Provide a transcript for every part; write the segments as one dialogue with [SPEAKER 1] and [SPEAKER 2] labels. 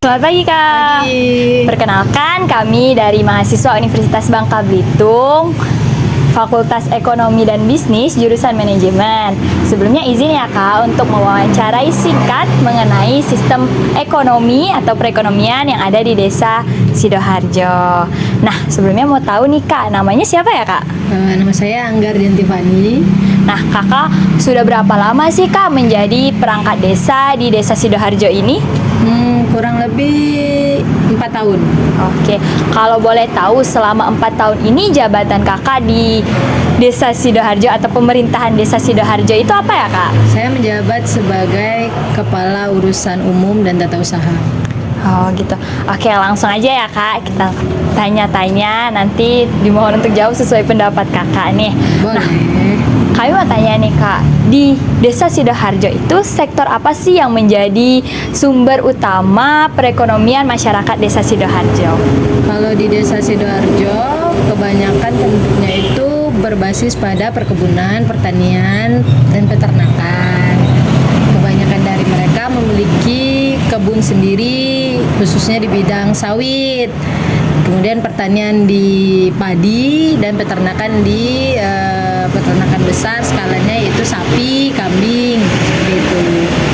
[SPEAKER 1] Selamat pagi Kak.
[SPEAKER 2] Pagi.
[SPEAKER 1] Perkenalkan kami dari mahasiswa Universitas Bangka Belitung, Fakultas Ekonomi dan Bisnis, jurusan Manajemen. Sebelumnya izin ya Kak untuk mewawancarai singkat mengenai sistem ekonomi atau perekonomian yang ada di Desa Sidoharjo. Nah, sebelumnya mau tahu nih Kak, namanya siapa ya Kak?
[SPEAKER 2] Nama saya Anggar Diantifani.
[SPEAKER 1] Nah, Kakak sudah berapa lama sih Kak menjadi perangkat desa di Desa Sidoharjo ini?
[SPEAKER 2] Kurang lebih 4 tahun.
[SPEAKER 1] Oke, kalau boleh tahu selama 4 tahun ini jabatan kakak di Desa Sidoharjo atau pemerintahan Desa Sidoharjo itu apa ya kak?
[SPEAKER 2] Saya menjabat sebagai Kepala Urusan Umum dan Tata Usaha.
[SPEAKER 1] Oh gitu. Oke, langsung aja ya kak, kita tanya-tanya, nanti dimohon untuk jawab sesuai pendapat kakak nih.
[SPEAKER 2] Boleh.
[SPEAKER 1] Nah, kami mau tanya nih kak, di Desa Sidoharjo itu sektor apa sih yang menjadi sumber utama perekonomian masyarakat Desa Sidoharjo?
[SPEAKER 2] Kalau di Desa Sidoharjo, kebanyakan penduduknya itu berbasis pada perkebunan, pertanian, dan peternakan. Kebanyakan dari mereka memiliki kebun sendiri, khususnya di bidang sawit. Kemudian pertanian di padi dan peternakan di peternakan besar skalanya yaitu sapi, kambing, seperti itu.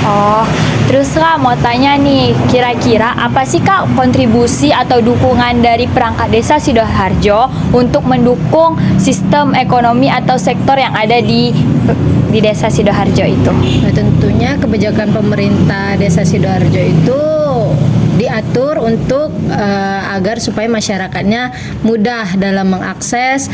[SPEAKER 1] Oh, terus kak mau tanya nih, kira-kira apa sih kak kontribusi atau dukungan dari perangkat desa Sidoharjo untuk mendukung sistem ekonomi atau sektor yang ada di Desa Sidoharjo itu?
[SPEAKER 2] Nah, tentunya kebijakan pemerintah Desa Sidoharjo itu diatur untuk agar supaya masyarakatnya mudah dalam mengakses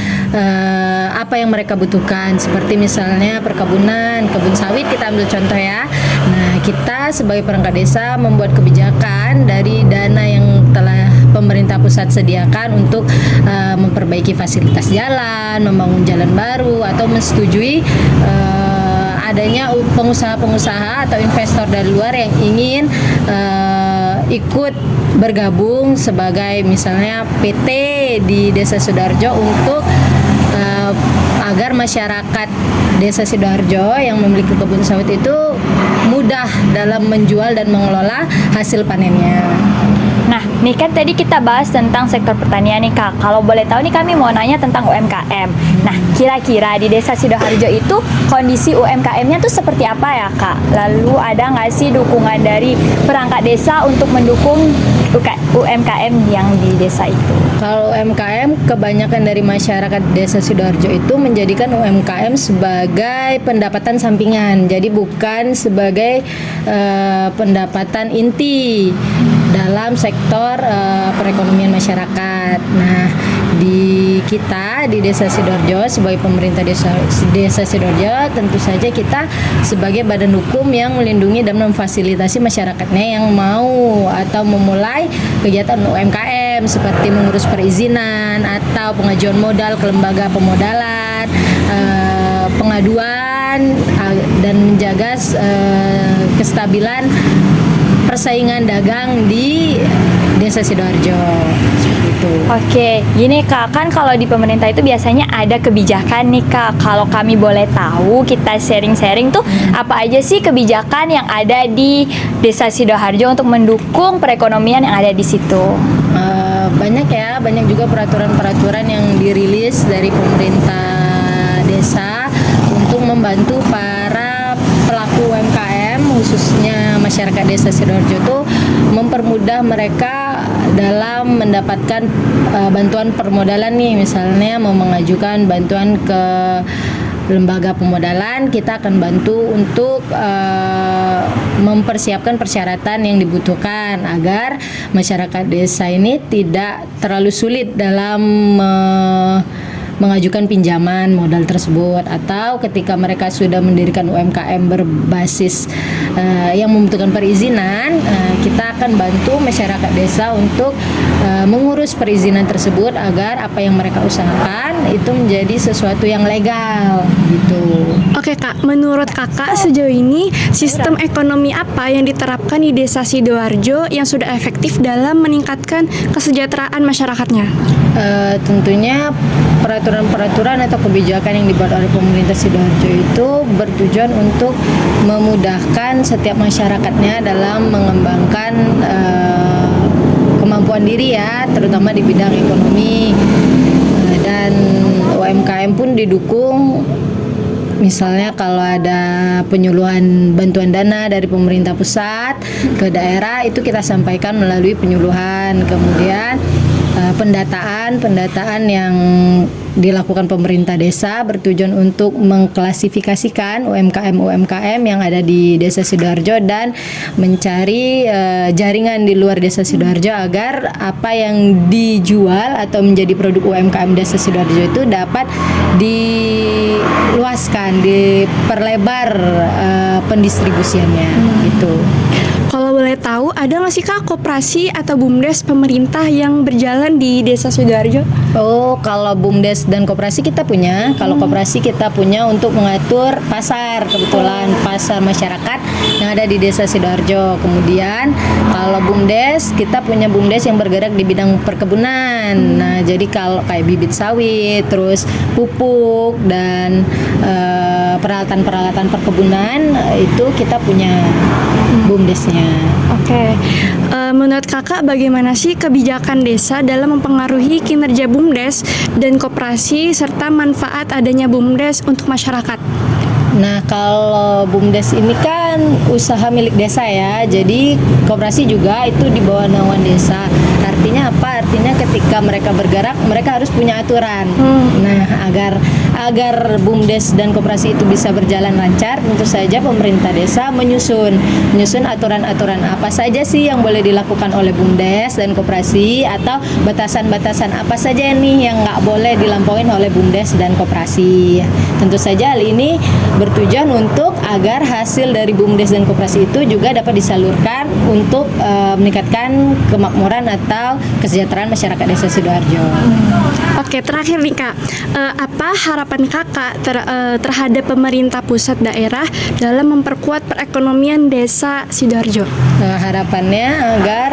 [SPEAKER 2] apa yang mereka butuhkan, seperti misalnya perkebunan, kebun sawit kita ambil contoh ya. Nah, kita sebagai perangkat desa membuat kebijakan dari dana yang telah pemerintah pusat sediakan untuk memperbaiki fasilitas jalan, membangun jalan baru, atau menyetujui adanya pengusaha-pengusaha atau investor dari luar yang ingin ikut bergabung sebagai misalnya PT di Desa Sidoharjo untuk agar masyarakat Desa Sidoharjo yang memiliki kebun sawit itu mudah dalam menjual dan mengelola hasil panennya.
[SPEAKER 1] Nah, nih kan tadi kita bahas tentang sektor pertanian nih kak. Kalau boleh tahu nih kami mau nanya tentang UMKM. Nah, kira-kira di Desa Sidoharjo itu kondisi UMKM-nya tuh seperti apa ya kak? Lalu ada nggak sih dukungan dari perangkat desa untuk mendukung UMKM yang di desa itu?
[SPEAKER 2] Kalau UMKM, kebanyakan dari masyarakat Desa Sidoharjo itu menjadikan UMKM sebagai pendapatan sampingan. Jadi bukan sebagai pendapatan inti dalam sektor perekonomian masyarakat. Nah, di kita di Desa Sidoharjo sebagai pemerintah Desa Sidoharjo, tentu saja kita sebagai badan hukum yang melindungi dan memfasilitasi masyarakatnya yang mau atau memulai kegiatan UMKM seperti mengurus perizinan atau pengajuan modal ke lembaga pemodalan, pengaduan, dan menjaga kestabilan persaingan dagang di Desa Sidoharjo, seperti itu.
[SPEAKER 1] Oke, gini kak, kan kalau di pemerintah itu biasanya ada kebijakan nih kak. Kalau kami boleh tahu, kita sharing-sharing tuh apa aja sih kebijakan yang ada di Desa Sidoharjo untuk mendukung perekonomian yang ada di situ?
[SPEAKER 2] Banyak ya, banyak juga peraturan-peraturan yang dirilis dari pemerintah desa untuk membantu para pelaku UMKM, khususnya masyarakat Desa Sidoharjo itu mempermudah mereka dalam mendapatkan bantuan permodalan nih, misalnya mau mengajukan bantuan ke lembaga pemodalan, kita akan bantu untuk mempersiapkan persyaratan yang dibutuhkan agar masyarakat desa ini tidak terlalu sulit dalam mengajukan pinjaman modal tersebut, atau ketika mereka sudah mendirikan UMKM berbasis yang membutuhkan perizinan, kita akan bantu masyarakat desa untuk mengurus perizinan tersebut agar apa yang mereka usahakan itu menjadi sesuatu yang legal gitu.
[SPEAKER 3] Oke kak, menurut kakak sejauh ini sistem ekonomi apa yang diterapkan di Desa Sidoharjo yang sudah efektif dalam meningkatkan kesejahteraan masyarakatnya?
[SPEAKER 2] Tentunya peraturan-peraturan atau kebijakan yang dibuat oleh pemerintah Sidoarjo itu bertujuan untuk memudahkan setiap masyarakatnya dalam mengembangkan kemampuan diri ya, terutama di bidang ekonomi. Dan UMKM pun didukung. Misalnya kalau ada penyuluhan bantuan dana dari pemerintah pusat ke daerah, itu kita sampaikan melalui penyuluhan. Kemudian pendataan yang dilakukan pemerintah desa bertujuan untuk mengklasifikasikan UMKM yang ada di Desa Sidoarjo dan mencari jaringan di luar Desa Sidoarjo agar apa yang dijual atau menjadi produk UMKM Desa Sidoarjo itu dapat diluaskan, diperlebar pendistribusiannya gitu.
[SPEAKER 3] Kalau boleh tahu, ada nggak sih Kak koperasi atau BUMDes pemerintah yang berjalan di Desa Sidoarjo?
[SPEAKER 2] Oh, kalau BUMDes dan koperasi kita punya. Kalau koperasi kita punya untuk mengatur pasar, kebetulan pasar masyarakat yang ada di Desa Sidoarjo. Kemudian kalau BUMDes, kita punya BUMDes yang bergerak di bidang perkebunan. Nah, jadi kalau kayak bibit sawit, terus pupuk dan peralatan-peralatan perkebunan itu kita punya BUMDesnya.
[SPEAKER 3] Oke, menurut Kakak bagaimana sih kebijakan desa dalam mempengaruhi kinerja BUMDes dan koperasi serta manfaat adanya BUMDes untuk masyarakat?
[SPEAKER 2] Nah, kalau BUMDes ini kan usaha milik desa ya, jadi koperasi juga itu di bawah naungan desa. Artinya apa? Artinya ketika mereka bergerak, mereka harus punya aturan. Nah, agar BUMDes dan koperasi itu bisa berjalan lancar, tentu saja pemerintah desa menyusun aturan-aturan apa saja sih yang boleh dilakukan oleh BUMDes dan koperasi, atau batasan-batasan apa saja nih yang nggak boleh dilampaui oleh BUMDes dan koperasi. Tentu saja hal ini bertujuan untuk agar hasil dari BUMDes dan koperasi itu juga dapat disalurkan untuk meningkatkan kemakmuran atau kesejahteraan masyarakat Desa Sidoarjo.
[SPEAKER 3] Oke, terakhir nih Kak, apa harapan Kakak terhadap pemerintah pusat daerah dalam memperkuat perekonomian Desa Sidoarjo?
[SPEAKER 2] Harapannya agar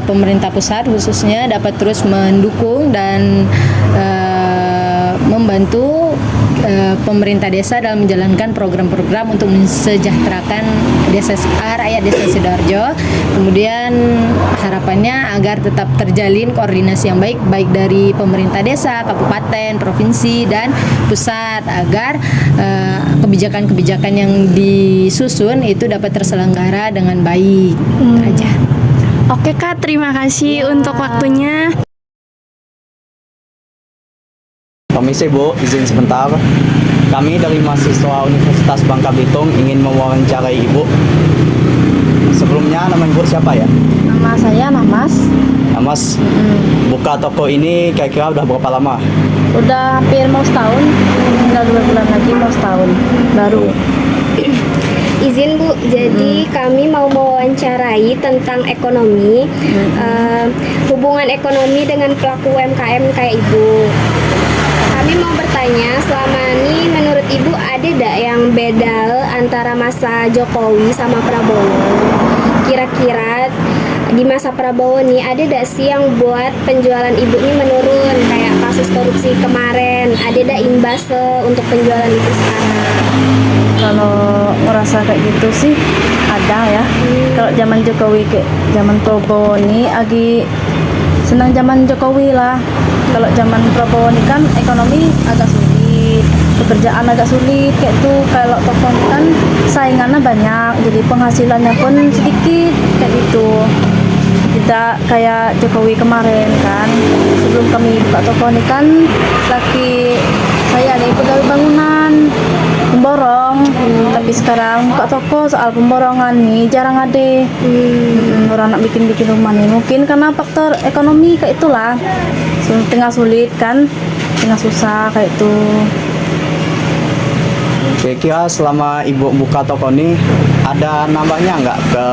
[SPEAKER 2] pemerintah pusat khususnya dapat terus mendukung dan membantu pemerintah desa dalam menjalankan program-program untuk mensejahterakan rakyat Desa Sidoarjo. Kemudian harapannya agar tetap terjalin koordinasi yang baik dari pemerintah desa, kabupaten, provinsi, dan pusat, agar kebijakan-kebijakan yang disusun itu dapat terselenggara dengan baik. Itu aja.
[SPEAKER 3] Oke Kak, terima kasih untuk waktunya.
[SPEAKER 4] Permisi Bu, izin sebentar. Kami dari mahasiswa Universitas Bangka Belitung ingin mewawancarai Ibu. Sebelumnya nama Ibu siapa ya?
[SPEAKER 5] Nama saya Namas.
[SPEAKER 4] Namas. Buka toko ini kira-kira udah berapa lama?
[SPEAKER 5] Udah hampir mau setahun. Tinggal 2 bulan lagi mau setahun. Baru.
[SPEAKER 6] Izin Bu, jadi kami mau mewawancarai tentang ekonomi, hubungan ekonomi dengan pelaku UMKM kayak Ibu. Kami mau bertanya, selama ini menurut Ibu ada tidak yang beda antara masa Jokowi sama Prabowo? Kira-kira di masa Prabowo nih ada tidak sih yang buat penjualan Ibu ini menurun, kayak kasus korupsi kemarin? Ada tidak imbas untuk penjualan Ibu sekarang?
[SPEAKER 5] Kalau ngerasa kayak gitu sih ada ya. Kalau zaman Jokowi ke zaman Prabowo ini lagi senang zaman Jokowi lah. Kalau zaman Prabowo ini kan ekonomi agak sulit, pekerjaan agak sulit kayak tuh. Kalau toko ini kan saingannya banyak, jadi penghasilannya pun sedikit kayak gitu. Tidak kayak Jokowi kemarin kan. Sebelum kami buka toko ini kan laki saya nih pegawai bangunan, pemborong. Tapi sekarang buka toko soal pemborongan nih jarang ada. Orang nak bikin rumah nih, mungkin karena faktor ekonomi kayak itulah. Tengah sulit kan, tengah susah kayak itu.
[SPEAKER 4] Kira-kira selama Ibu buka toko ini ada nambahnya nggak ke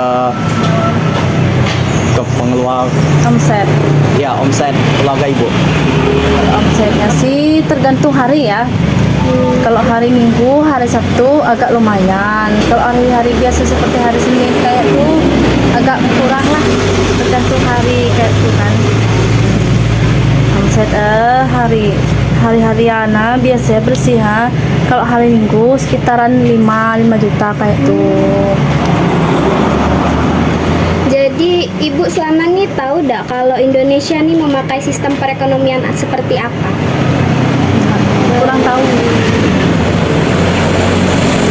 [SPEAKER 4] pengeluar?
[SPEAKER 5] Omset.
[SPEAKER 4] Ya, omset keluarga Ibu.
[SPEAKER 5] Omsetnya sih tergantung hari ya. Kalau hari Minggu, hari Sabtu agak lumayan. Kalau hari-hari biasa seperti hari Senin kayak itu agak kurang lah. Tergantung hari kayak itu kan. Omset hari hari-hariana biasanya bersih ha. Kalau hari Minggu sekitaran 5 juta kayak tuh.
[SPEAKER 6] Jadi Ibu selama ini tahu nggak kalau Indonesia nih memakai sistem perekonomian seperti apa?
[SPEAKER 5] Kurang tahu.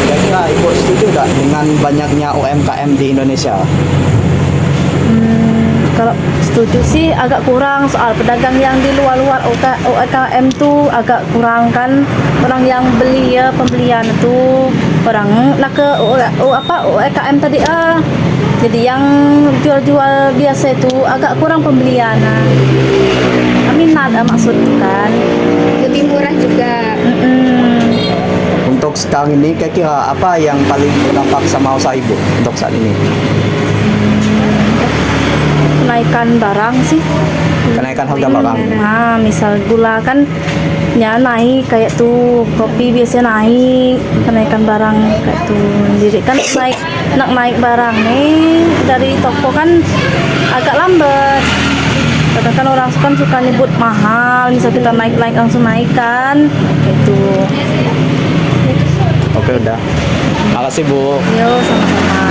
[SPEAKER 4] Kira-kira Ibu setuju nggak dengan banyaknya UMKM di Indonesia?
[SPEAKER 5] Kalau setuju sih agak kurang, soal pedagang yang di luar-luar UMKM tuh agak kurang kan. Orang yang beli ya, pembelian tuh orang nak ke UMKM tadi jadi yang jual-jual biasa itu agak kurang pembelian. Minat maksud kan.
[SPEAKER 6] Lebih murah juga.
[SPEAKER 4] Untuk sekarang ini kira-kira apa yang paling berdampak sama usaha Ibu untuk saat ini?
[SPEAKER 5] Kenaikan barang sih.
[SPEAKER 4] Kenaikan harga barang.
[SPEAKER 5] Nah, misal gula kan ya naik kayak tuh, kopi biasanya naik, kenaikan barang kayak tuh. Jadi kan naik barang nih dari toko kan agak lambat. Kadang kan orang kan suka nyebut mahal, misal kita naik langsung naikkan kayak tuh.
[SPEAKER 4] Oke udah. Makasih Bu.
[SPEAKER 5] Yo, sama-sama.